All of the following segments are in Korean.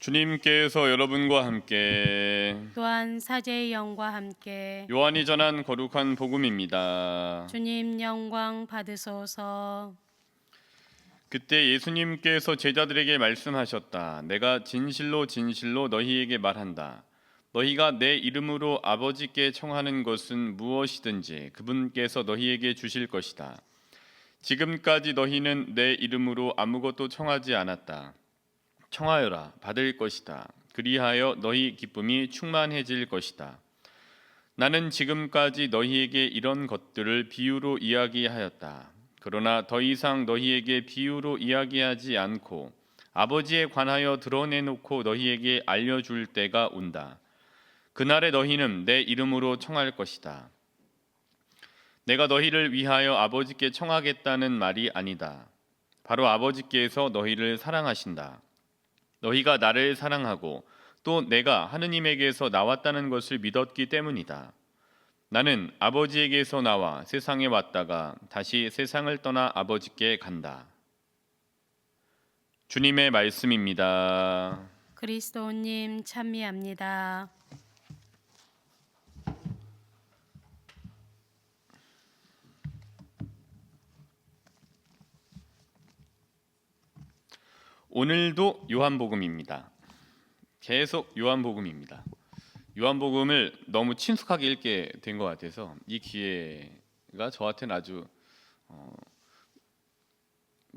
주님께서 여러분과 함께 또한 사제의 영과 함께 요한이 전한 거룩한 복음입니다. 주님 영광 받으소서. 그때 예수님께서 제자들에게 말씀하셨다. 내가 진실로 진실로 너희에게 말한다. 너희가 내 이름으로 아버지께 청하는 것은 무엇이든지 그분께서 너희에게 주실 것이다. 지금까지 너희는 내 이름으로 아무것도 청하지 않았다. 청하여라 받을 것이다. 그리하여 너희 기쁨이 충만해질 것이다. 나는 지금까지 너희에게 이런 것들을 비유로 이야기하였다. 그러나 더 이상 너희에게 비유로 이야기하지 않고 아버지에 관하여 드러내놓고 너희에게 알려줄 때가 온다. 그날에 너희는 내 이름으로 청할 것이다. 내가 너희를 위하여 아버지께 청하겠다는 말이 아니다. 바로 아버지께서 너희를 사랑하신다. 너희가 나를 사랑하고 또 내가 하느님에게서 나왔다는 것을 믿었기 때문이다. 나는 아버지에게서 나와 세상에 왔다가 다시 세상을 떠나 아버지께 간다. 주님의 말씀입니다. 그리스도님 찬미합니다. 오늘도 요한복음입니다. 계속 요한복음입니다. 요한복음을 너무 친숙하게 읽게 된 것 같아서 이 기회가 저한테는 아주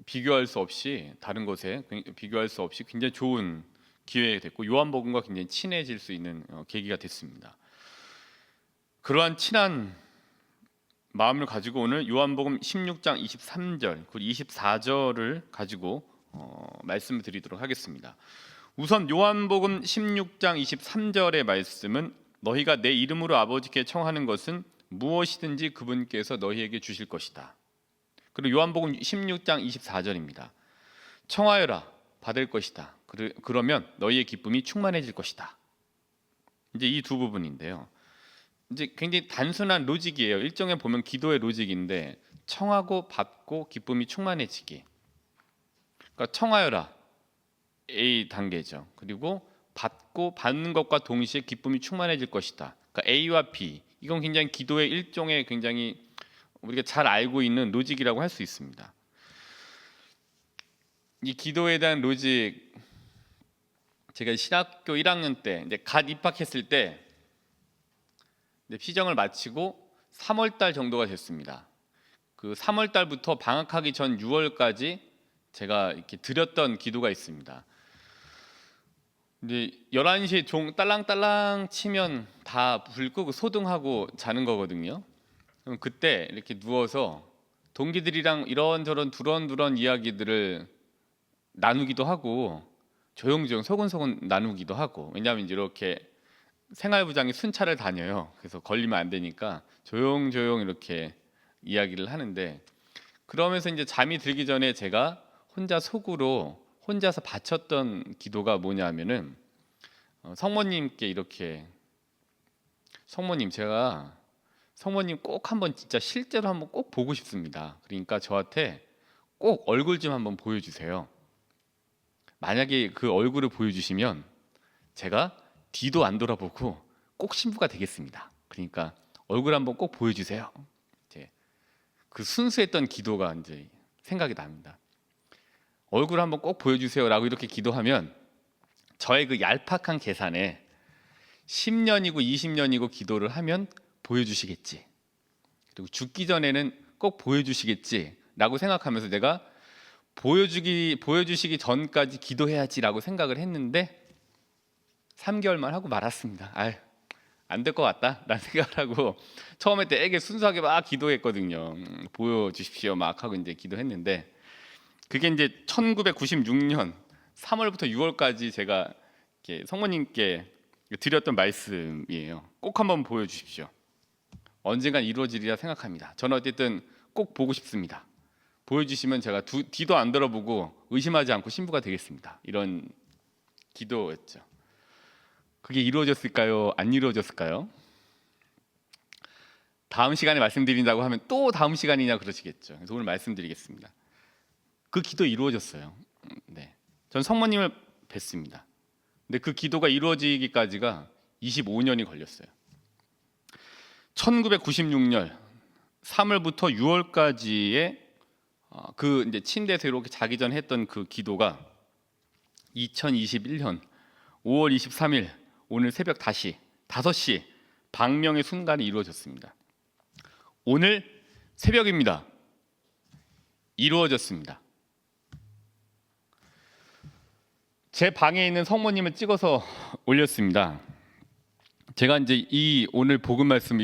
비교할 수 없이 다른 것에 비교할 수 없이 굉장히 좋은 기회가 됐고 요한복음과 굉장히 친해질 수 있는 계기가 됐습니다. 그러한 친한 마음을 가지고 오늘 요한복음 16장 23절 그리고 24절을 가지고 말씀을 드리도록 하겠습니다. 우선 요한복음 16장 23절의 말씀은 너희가 내 이름으로 아버지께 청하는 것은 무엇이든지 그분께서 너희에게 주실 것이다. 그리고 요한복음 16장 24절입니다. 청하여라 받을 것이다. 그러면 너희의 기쁨이 충만해질 것이다. 이제 이 두 부분인데요. 이제 굉장히 단순한 로직이에요. 일종의 보면 기도의 로직인데 청하고 받고 기쁨이 충만해지기. 그러니까 청하여라 A 단계죠. 그리고 받고 받는 것과 동시에 기쁨이 충만해질 것이다. 그러니까 A와 B 이건 굉장히 기도의 일종의 굉장히 우리가 잘 알고 있는 로직이라고 할 수 있습니다. 이 기도에 대한 로직 제가 신학교 1학년 때 이제 갓 입학했을 때 피정을 마치고 3월 달 정도가 됐습니다. 그 3월 달부터 방학하기 전 6월까지 제가 이렇게 드렸던 기도가 있습니다. 이제 11시에 종 딸랑딸랑 치면 다 불 끄고 소등하고 자는 거거든요. 그럼 그때 이렇게 누워서 동기들이랑 이런저런 두런두런 이야기들을 나누기도 하고 조용조용 소곤소곤 나누기도 하고 왜냐하면 이제 이렇게 생활부장이 순찰을 다녀요. 그래서 걸리면 안 되니까 조용조용 이렇게 이야기를 하는데 그러면서 이제 잠이 들기 전에 제가 혼자 속으로 혼자서 바쳤던 기도가 뭐냐면은 성모님께 이렇게 성모님 제가 성모님 꼭 한번 진짜 실제로 한번 꼭 보고 싶습니다. 그러니까 저한테 꼭 얼굴 좀 한번 보여주세요. 만약에 그 얼굴을 보여주시면 제가 뒤도 안 돌아보고 꼭 신부가 되겠습니다. 그러니까 얼굴 한번 꼭 보여주세요. 이제 그 순수했던 기도가 이제 생각이 납니다. 얼굴 한번 꼭 보여주세요라고 이렇게 기도하면 저의 그 얄팍한 계산에 10년이고 20년이고 기도를 하면 보여주시겠지. 그리고 죽기 전에는 꼭 보여주시겠지라고 생각하면서 내가 보여주시기 전까지 기도해야지라고 생각을 했는데 3개월만 하고 말았습니다. 안 될 것 같다라는 생각을 하고 처음에 되게 순수하게 막 기도했거든요. 보여주십시오 막 하고 이제 기도했는데 그게 이제 1996년 3월부터 6월까지 제가 이렇게 성모님께 드렸던 말씀이에요. 꼭 한번 보여주십시오. 언젠간 이루어지리라 생각합니다. 저는 어쨌든 꼭 보고 싶습니다. 보여주시면 제가 뒤도 안 돌아보고 의심하지 않고 신부가 되겠습니다. 이런 기도였죠. 그게 이루어졌을까요? 안 이루어졌을까요? 다음 시간에 말씀드린다고 하면 또 다음 시간이냐 그러시겠죠. 그래서 오늘 말씀드리겠습니다. 그 기도 이루어졌어요. 네, 전 성모님을 뵀습니다. 근데 그 기도가 이루어지기까지가 25년이 걸렸어요. 1996년 3월부터 6월까지의 그 이제 침대에서 이렇게 자기 전 했던 그 기도가 2021년 5월 23일 오늘 새벽 다시 5시 방명의 순간이 이루어졌습니다. 오늘 새벽입니다. 이루어졌습니다. 제 방에 있는 성모님을 찍어서 올렸습니다. 제가 이제 이 오늘 복음 말씀을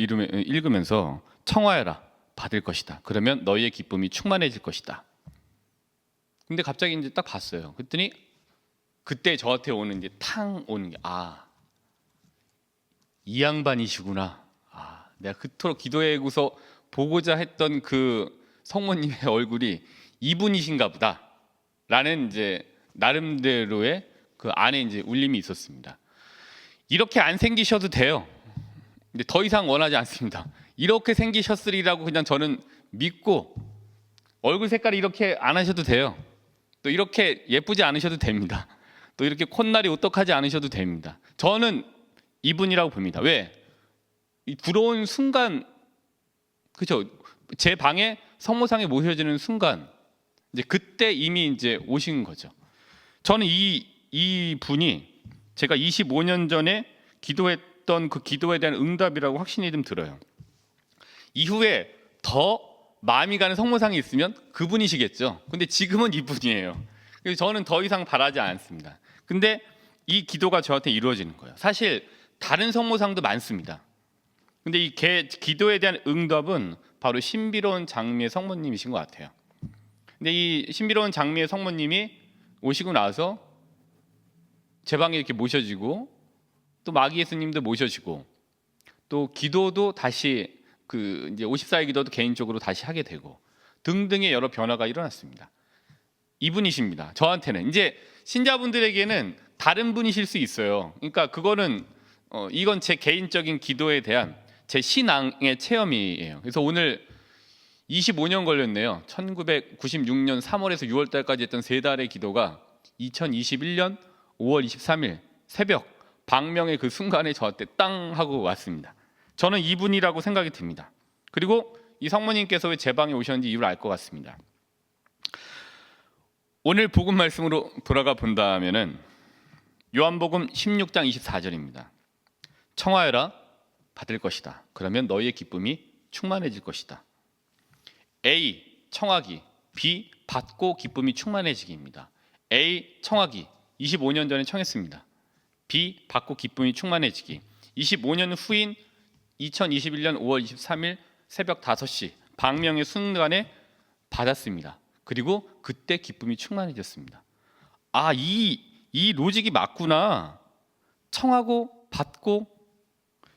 읽으면서 청하여라 받을 것이다. 그러면 너희의 기쁨이 충만해질 것이다. 근데 갑자기 이제 딱 봤어요. 그랬더니 그때 저한테 오는 이제 탕 오는 게 이 양반이시구나. 내가 그토록 기도해고서 보고자 했던 그 성모님의 얼굴이 이분이신가 보다라는 이제 나름대로의 그 안에 이제 울림이 있었습니다. 이렇게 안 생기셔도 돼요. 근데 더 이상 원하지 않습니다. 이렇게 생기셨으리라고 그냥 저는 믿고 얼굴 색깔이 이렇게 안 하셔도 돼요. 또 이렇게 예쁘지 않으셔도 됩니다. 또 이렇게 콧날이 오똑하지 않으셔도 됩니다. 저는 이분이라고 봅니다. 왜? 이 부러운 순간, 그렇죠? 제 방에 성모상에 모셔지는 순간, 이제 그때 이미 이제 오신 거죠. 저는 이 분이 제가 25년 전에 기도했던 그 기도에 대한 응답이라고 확신이 좀 들어요. 이후에 더 마음이 가는 성모상이 있으면 그분이시겠죠. 근데 지금은 이분이에요. 그래서 저는 더 이상 바라지 않습니다. 근데 이 기도가 저한테 이루어지는 거예요. 사실 다른 성모상도 많습니다. 근데 이 기도에 대한 응답은 바로 신비로운 장미의 성모님이신 것 같아요. 근데 이 신비로운 장미의 성모님이 오시고 나서 제 방에 이렇게 모셔지고 또 마귀 예수님도 모셔지고 또 기도도 다시 그 이제 54일 기도도 개인적으로 다시 하게 되고 등등의 여러 변화가 일어났습니다. 이분이십니다. 저한테는 이제 신자분들에게는 다른 분이실 수 있어요. 그러니까 그거는 이건 제 개인적인 기도에 대한 제 신앙의 체험이에요. 그래서 오늘 25년 걸렸네요. 1996년 3월에서 6월 달까지 했던 3달의 기도가 2021년 5월 23일 새벽 방명의 그 순간에 저한테 땅 하고 왔습니다. 저는 이분이라고 생각이 듭니다. 그리고 이 성모님께서 왜 제 방에 오셨는지 이유를 알 것 같습니다. 오늘 복음 말씀으로 돌아가 본다면은 요한복음 16장 24절입니다. 청하여라 받을 것이다. 그러면 너희의 기쁨이 충만해질 것이다. A. 청하기, B. 받고 기쁨이 충만해지기입니다. A. 청하기 25년 전에 청했습니다. B. 받고 기쁨이 충만해지기 25년 후인 2021년 5월 23일 새벽 5시 방명의 순간에 받았습니다. 그리고 그때 기쁨이 충만해졌습니다. 이 로직이 맞구나. 청하고 받고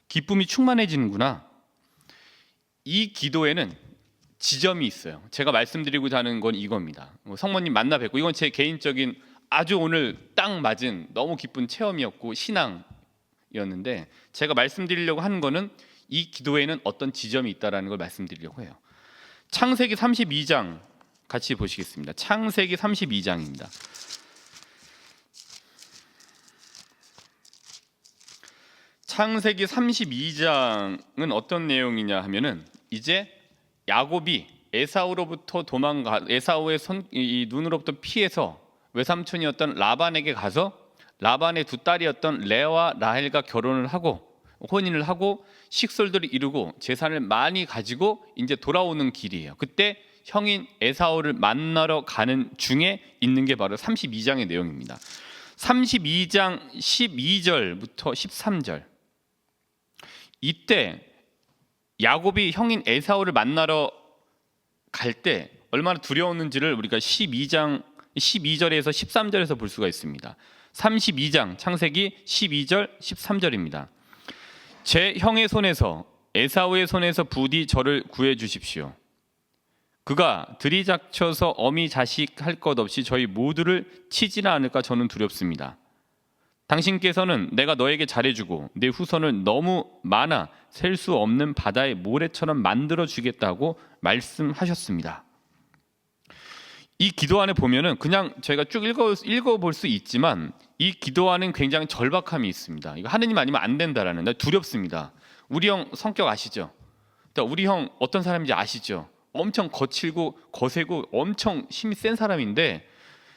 기쁨이 충만해지는구나. 이 기도에는 지점이 있어요. 제가 말씀드리고자 하는 건 이겁니다. 성모님 만나 뵙고 이건 제 개인적인 아주 오늘 딱 맞은 너무 기쁜 체험이었고 신앙이었는데 제가 말씀드리려고 하는 거는 이 기도에는 어떤 지점이 있다라는 걸 말씀드리려고 해요. 창세기 32장 같이 보시겠습니다. 창세기 32장입니다. 창세기 32장은 어떤 내용이냐 하면은 이제 야곱이 에사우로부터 에사우의 눈으로부터 피해서 외삼촌이었던 라반에게 가서 라반의 두 딸이었던 레아와 라헬과 결혼을 하고 혼인을 하고 식솔들을 이루고 재산을 많이 가지고 이제 돌아오는 길이에요. 그때 형인 에사우를 만나러 가는 중에 있는 게 바로 32장의 내용입니다. 32장 12절부터 13절. 이때 야곱이 형인 에사우를 만나러 갈 때 얼마나 두려웠는지를 우리가 12절에서 13절에서 볼 수가 있습니다. 32장 창세기 12절 13절입니다. 제 형의 손에서 에사우의 손에서 부디 저를 구해 주십시오. 그가 들이닥쳐서 어미 자식 할 것 없이 저희 모두를 치지는 않을까 저는 두렵습니다. 당신께서는 내가 너에게 잘해주고 내 후손을 너무 많아 셀 수 없는 바다의 모래처럼 만들어 주겠다고 말씀하셨습니다. 이 기도안에 보면은 그냥 저희가 쭉 읽어볼 수 있지만 이 기도안은 굉장히 절박함이 있습니다. 이거 하느님 아니면 안 된다라는, 두렵습니다. 우리 형 성격 아시죠? 그러니까 우리 형 어떤 사람인지 아시죠? 엄청 거칠고 거세고 엄청 힘이 센 사람인데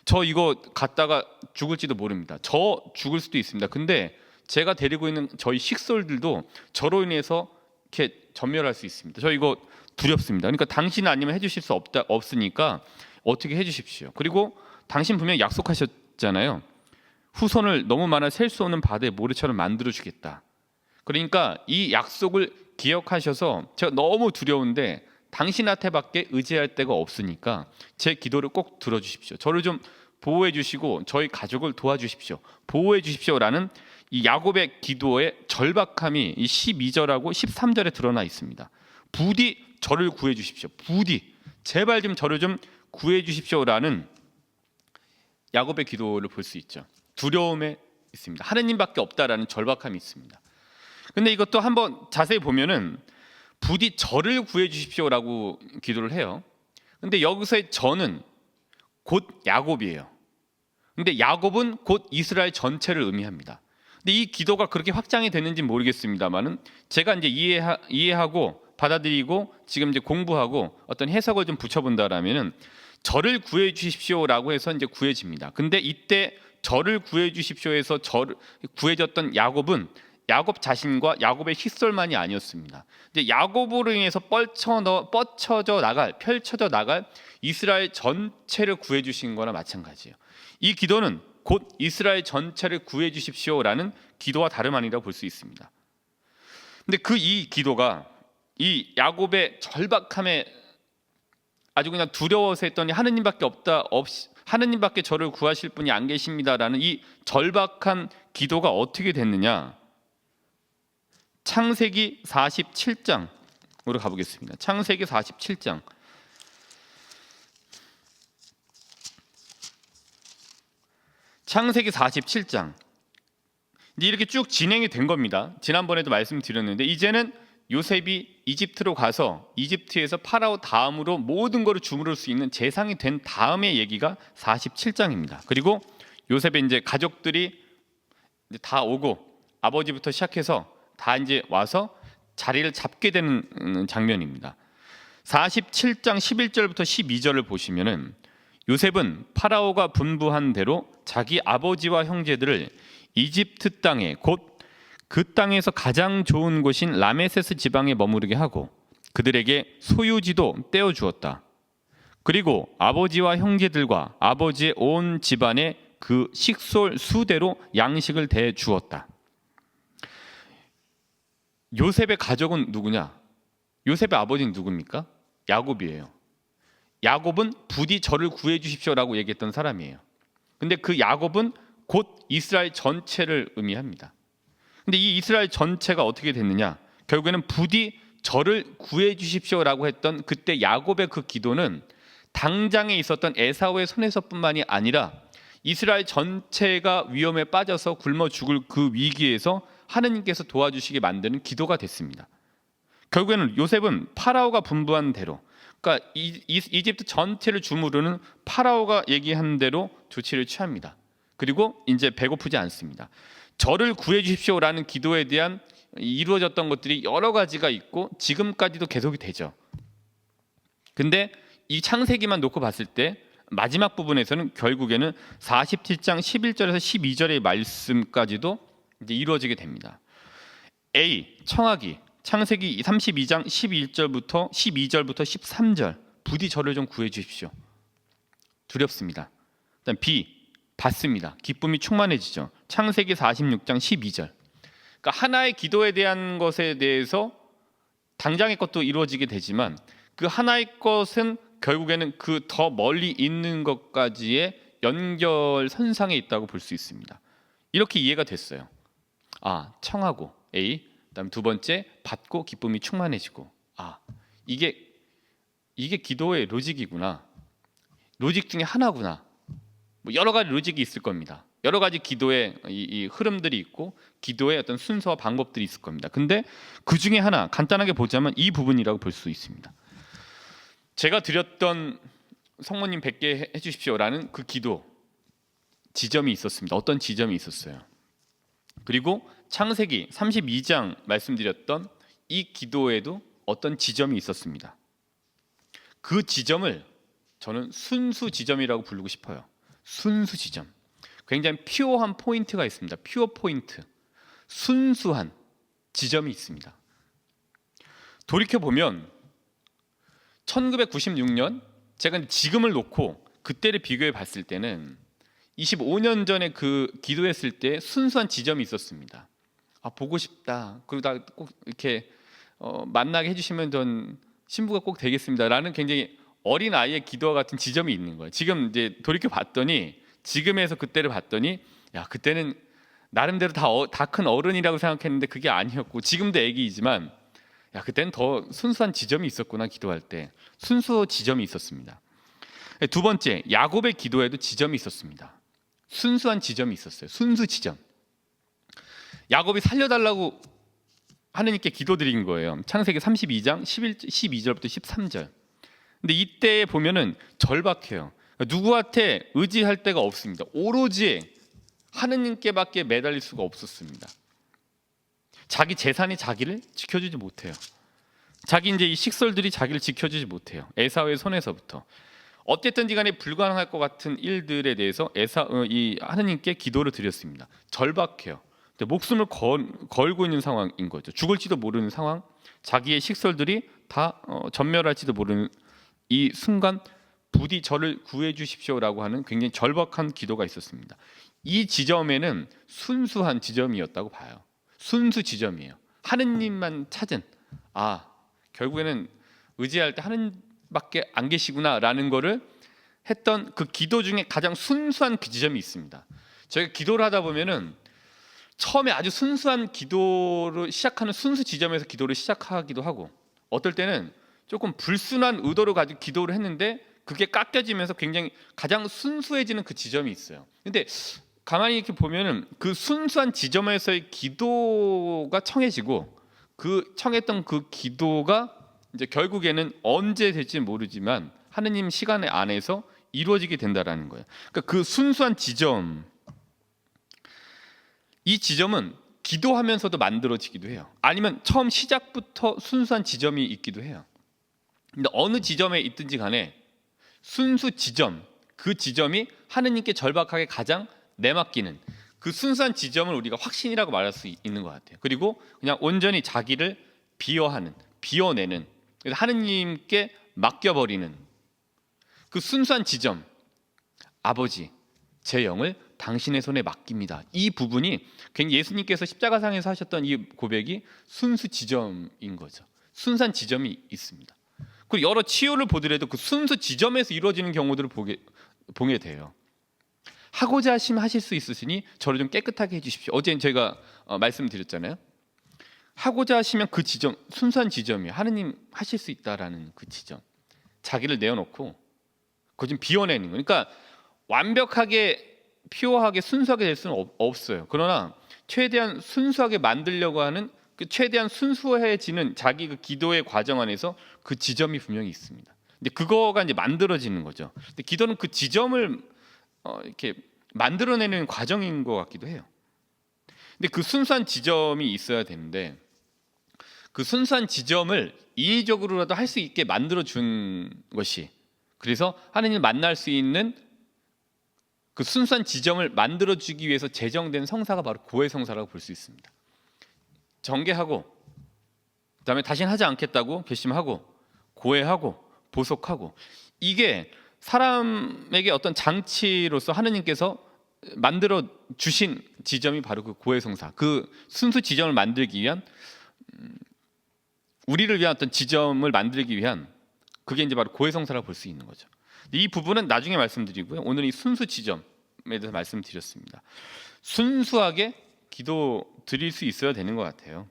저 이거 갔다가 죽을지도 모릅니다. 저 죽을 수도 있습니다. 근데 제가 데리고 있는 저희 식솔들도 저로 인해서 이렇게 전멸할 수 있습니다. 저 이거 두렵습니다. 그러니까 당신 아니면 해주실 수 없으니까 어떻게 해주십시오. 그리고 당신 분명히 약속하셨잖아요. 후손을 너무 많아 셀 수 없는 바다의 모래처럼 만들어주겠다. 그러니까 이 약속을 기억하셔서 제가 너무 두려운데 당신한테밖에 의지할 데가 없으니까 제 기도를 꼭 들어주십시오. 저를 좀 보호해 주시고 저희 가족을 도와주십시오. 보호해 주십시오라는 이 야곱의 기도의 절박함이 이 12절하고 13절에 드러나 있습니다. 부디 저를 구해 주십시오. 부디 제발 좀 저를 좀 구해 주십시오라는 야곱의 기도를 볼 수 있죠. 두려움에 있습니다. 하느님밖에 없다라는 절박함이 있습니다. 근데 이것도 한번 자세히 보면은 부디 저를 구해 주십시오라고 기도를 해요. 근데 여기서의 저는 곧 야곱이에요. 근데 야곱은 곧 이스라엘 전체를 의미합니다. 근데 이 기도가 그렇게 확장이 됐는지 모르겠습니다만은 제가 이제 이해하고 받아들이고 지금 이제 공부하고 어떤 해석을 좀 붙여본다라면은 저를 구해 주십시오라고 해서 이제 구해집니다. 근데 이때 저를 구해 주십시오에서 저를 구해졌던 야곱은 야곱 자신과 야곱의 식솔만이 아니었습니다. 이제 야곱으로 인해서 뻗쳐져 나갈, 펼쳐져 나갈 이스라엘 전체를 구해 주신 거나 마찬가지예요. 이 기도는 곧 이스라엘 전체를 구해 주십시오라는 기도와 다름 아니라고 볼 수 있습니다. 근데 이 기도가 이 야곱의 절박함에 아주 그냥 두려워서 했더니 하느님밖에 저를 구하실 분이 안 계십니다라는 이 절박한 기도가 어떻게 됐느냐? 창세기 47장으로 가보겠습니다. 창세기 47장. 창세기 47장. 이제 이렇게 쭉 진행이 된 겁니다. 지난번에도 말씀드렸는데 이제는 요셉이 이집트로 가서 이집트에서 파라오 다음으로 모든 것을 주무를 수 있는 재상이 된 다음의 얘기가 47장입니다. 그리고 요셉의 이제 가족들이 이제 다 오고 아버지부터 시작해서 다 이제 와서 자리를 잡게 되는 장면입니다. 47장 11절부터 12절을 보시면은 요셉은 파라오가 분부한 대로 자기 아버지와 형제들을 이집트 땅에 곧 그 땅에서 가장 좋은 곳인 라메세스 지방에 머무르게 하고 그들에게 소유지도 떼어 주었다. 그리고 아버지와 형제들과 아버지의 온 집안에 그 식솔 수대로 양식을 대 주었다. 요셉의 가족은 누구냐? 요셉의 아버지는 누굽니까? 야곱이에요. 야곱은 부디 저를 구해 주십시오라고 얘기했던 사람이에요. 근데 그 야곱은 곧 이스라엘 전체를 의미합니다. 근데 이 이스라엘 전체가 어떻게 됐느냐? 결국에는 부디 저를 구해 주십시오라고 했던 그때 야곱의 그 기도는 당장에 있었던 에사우의 손에서뿐만이 아니라 이스라엘 전체가 위험에 빠져서 굶어 죽을 그 위기에서 하느님께서 도와주시게 만드는 기도가 됐습니다. 결국에는 요셉은 파라오가 분부한 대로, 그러니까 이집트 전체를 주무르는 파라오가 얘기한 대로 조치를 취합니다. 그리고 이제 배고프지 않습니다. 저를 구해 주십시오라는 기도에 대한 이루어졌던 것들이 여러 가지가 있고 지금까지도 계속이 되죠. 근데 이 창세기만 놓고 봤을 때 마지막 부분에서는 결국에는 47장 11절에서 12절의 말씀까지도 이제 이루어지게 됩니다. A. 청하기. 창세기 32장 12절부터 13절. 부디 저를 좀 구해 주십시오. 두렵습니다. 그다음 B. 받습니다. 기쁨이 충만해지죠. 창세기 46장 12절. 그러니까 하나의 기도에 대한 것에 대해서 당장의 것도 이루어지게 되지만 그 하나의 것은 결국에는 그 더 멀리 있는 것까지의 연결선상에 있다고 볼 수 있습니다. 이렇게 이해가 됐어요. 청하고 A, 그다음 두 번째 받고 기쁨이 충만해지고 이게 기도의 로직이구나. 로직 중에 하나구나. 여러 가지 로직이 있을 겁니다. 여러 가지 기도의 이 흐름들이 있고 기도의 어떤 순서와 방법들이 있을 겁니다. 근데 그 중에 하나 간단하게 보자면 이 부분이라고 볼 수 있습니다. 제가 드렸던 성모님 뵙게 해주십시오라는 그 기도 지점이 있었습니다. 어떤 지점이 있었어요. 그리고 창세기 32장 말씀드렸던 이 기도에도 어떤 지점이 있었습니다. 그 지점을 저는 순수 지점이라고 부르고 싶어요. 순수 지점. 굉장히 퓨어한 포인트가 있습니다. 퓨어 포인트. 순수한 지점이 있습니다. 돌이켜 보면 1996년 제가 지금을 놓고 그때를 비교해 봤을 때는 25년 전에 그 기도했을 때 순수한 지점이 있었습니다. 아, 보고 싶다. 그리고 나 꼭 이렇게 만나게 해주시면 전 신부가 꼭 되겠습니다라는 굉장히 어린 아이의 기도와 같은 지점이 있는 거예요. 지금 이제 돌이켜 봤더니 지금에서 그때를 봤더니 야, 그때는 나름대로 다 큰 어른이라고 생각했는데 그게 아니었고 지금도 애기이지만 야, 그때는 더 순수한 지점이 있었구나. 기도할 때 순수 지점이 있었습니다. 두 번째, 야곱의 기도에도 지점이 있었습니다. 순수한 지점이 있었어요. 순수 지점. 야곱이 살려달라고 하느님께 기도드린 거예요. 창세기 32장 12절부터 13절. 근데 이때 보면은 절박해요. 누구한테 의지할 데가 없습니다. 오로지 하느님께밖에 매달릴 수가 없었습니다. 자기 재산이 자기를 지켜주지 못해요. 자기 이제 이 식솔들이 자기를 지켜주지 못해요. 에사우의 손에서부터. 어쨌든지 간에 불가능할 것 같은 일들에 대해서 이 하느님께 기도를 드렸습니다. 절박해요. 목숨을 걸고 있는 상황인 거죠. 죽을지도 모르는 상황, 자기의 식솔들이 다 전멸할지도 모르는 이 순간 부디 저를 구해 주십시오라고 하는 굉장히 절박한 기도가 있었습니다. 이 지점에는 순수한 지점이었다고 봐요. 순수 지점이에요. 하느님만 찾은, 아, 결국에는 의지할 때 하느님밖에 안 계시구나라는 거를 했던 그 기도 중에 가장 순수한 그 지점이 있습니다. 저희가 기도를 하다 보면은 처음에 아주 순수한 기도를 시작하는 순수 지점에서 기도를 시작하기도 하고, 어떨 때는 조금 불순한 의도를 가지고 기도를 했는데 그게 깎여지면서 굉장히 가장 순수해지는 그 지점이 있어요. 근데 가만히 이렇게 보면은 그 순수한 지점에서의 기도가 청해지고 그 청했던 그 기도가 이제 결국에는 언제 될지 모르지만 하느님 시간 안에서 이루어지게 된다라는 거예요. 그러니까 그 순수한 지점, 이 지점은 기도하면서도 만들어지기도 해요. 아니면 처음 시작부터 순수한 지점이 있기도 해요. 근데 어느 지점에 있든지 간에 순수 지점, 그 지점이 하느님께 절박하게 가장 내맡기는 그 순수한 지점을 우리가 확신이라고 말할 수 있는 것 같아요. 그리고 그냥 온전히 자기를 비워내는, 그래서 하느님께 맡겨버리는 그 순수한 지점. 아버지, 제 영을 당신의 손에 맡깁니다. 이 부분이 굉장히 예수님께서 십자가상에서 하셨던 이 고백이 순수 지점인 거죠. 순수한 지점이 있습니다. 그리고 여러 치유를 보더라도 그 순수 지점에서 이루어지는 경우들을 보게 돼요. 하고자 하시면 하실 수 있으시니 저를 좀 깨끗하게 해주십시오. 어제 제가 말씀드렸잖아요. 하고자 하시면 그 지점, 순수한 지점이 하느님 하실 수 있다라는 그 지점, 자기를 내어놓고 그거 좀 비워내는 거. 그러니까 완벽하게 퓨어하게 순수하게 될 수는 없어요. 그러나 최대한 순수하게 만들려고 하는 그 최대한 순수해지는 자기 그 기도의 과정 안에서 그 지점이 분명히 있습니다. 근데 그거가 이제 만들어지는 거죠. 근데 기도는 그 지점을 이렇게 만들어내는 과정인 것 같기도 해요. 근데 그 순수한 지점이 있어야 되는데 그 순수한 지점을 인위적으로라도 할 수 있게 만들어 준 것이, 그래서 하느님을 만날 수 있는 그 순수한 지점을 만들어 주기 위해서 제정된 성사가 바로 고해 성사라고 볼 수 있습니다. 정죄하고 그다음에 다시는 하지 않겠다고 결심하고 고해하고 보속하고, 이게 사람에게 어떤 장치로서 하느님께서 만들어 주신 지점이 바로 그 고해 성사, 그 순수 지점을 만들기 위한, 우리를 위한 어떤 지점을 만들기 위한, 그게 이제 바로 고해 성사라고 볼 수 있는 거죠. 이 부분은 나중에 말씀드리고요. 오늘 이 순수 지점에 대해서 말씀드렸습니다. 순수하게 기도 드릴 수 있어야 되는 것 같아요.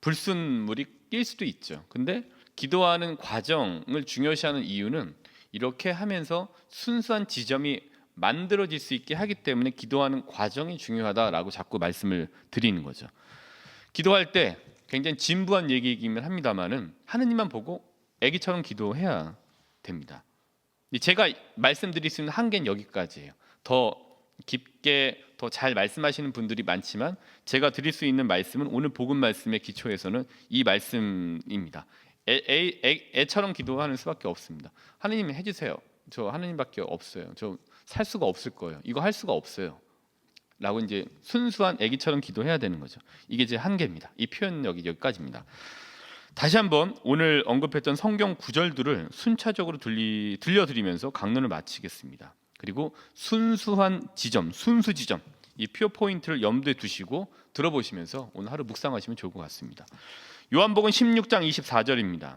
불순물이 낄 수도 있죠. 근데 기도하는 과정을 중요시하는 이유는 이렇게 하면서 순수한 지점이 만들어질 수 있게 하기 때문에 기도하는 과정이 중요하다라고 자꾸 말씀을 드리는 거죠. 기도할 때 굉장히 진부한 얘기이긴 합니다만은 하느님만 보고 애기처럼 기도해야 됩니다. 제가 말씀드릴 수 있는 한계는 여기까지예요. 더 깊게 더 잘 말씀하시는 분들이 많지만 제가 드릴 수 있는 말씀은 오늘 복음 말씀의 기초에서는 이 말씀입니다. 애처럼 기도하는 수밖에 없습니다. 하느님 해주세요. 저 하느님밖에 없어요. 저 살 수가 없을 거예요. 이거 할 수가 없어요. 라고 이제 순수한 애기처럼 기도해야 되는 거죠. 이게 제 한계입니다. 이 표현력이 여기까지입니다. 다시 한번 오늘 언급했던 성경 구절들을 순차적으로 들려드리면서 강론을 마치겠습니다. 그리고 순수한 지점, 순수 지점, 이 퓨어 포인트를 염두에 두시고 들어보시면서 오늘 하루 묵상하시면 좋을 것 같습니다. 요한복음 16장 24절입니다.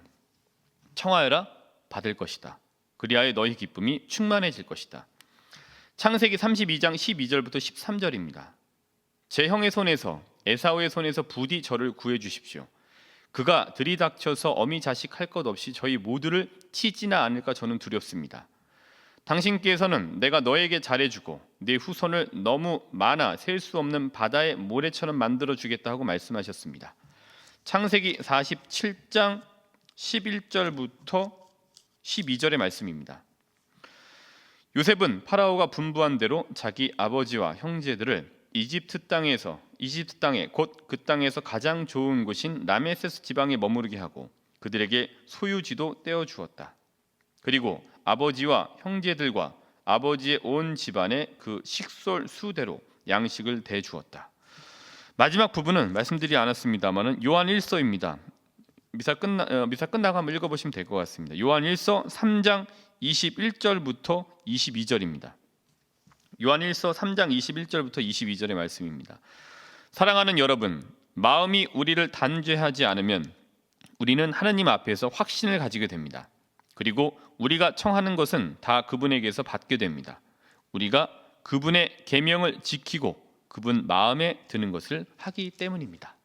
청하여라 받을 것이다. 그리하여 너희 기쁨이 충만해질 것이다. 창세기 32장 12절부터 13절입니다. 제 형의 손에서 에사우의 손에서 부디 저를 구해 주십시오. 그가 들이닥쳐서 어미 자식 할 것 없이 저희 모두를 치지나 않을까 저는 두렵습니다. 당신께서는 내가 너에게 잘해주고 네 후손을 너무 많아 셀 수 없는 바다의 모래처럼 만들어 주겠다 하고 말씀하셨습니다. 창세기 47장 11절부터 12절의 말씀입니다. 요셉은 파라오가 분부한 대로 자기 아버지와 형제들을 이집트 땅에 곧 그 땅에서 가장 좋은 곳인 라메세스 지방에 머무르게 하고 그들에게 소유지도 떼어 주었다. 그리고 아버지와 형제들과 아버지의 온 집안에 그 식솔 수대로 양식을 대주었다. 마지막 부분은 말씀드리지 않았습니다만은 요한 1서입니다. 미사 끝나고 한번 읽어보시면 될 것 같습니다. 요한 1서 3장 21절부터 22절입니다. 요한 1서 3장 21절부터 22절의 말씀입니다. 사랑하는 여러분, 마음이 우리를 단죄하지 않으면 우리는 하나님 앞에서 확신을 가지게 됩니다. 그리고 우리가 청하는 것은 다 그분에게서 받게 됩니다. 우리가 그분의 계명을 지키고 그분 마음에 드는 것을 하기 때문입니다.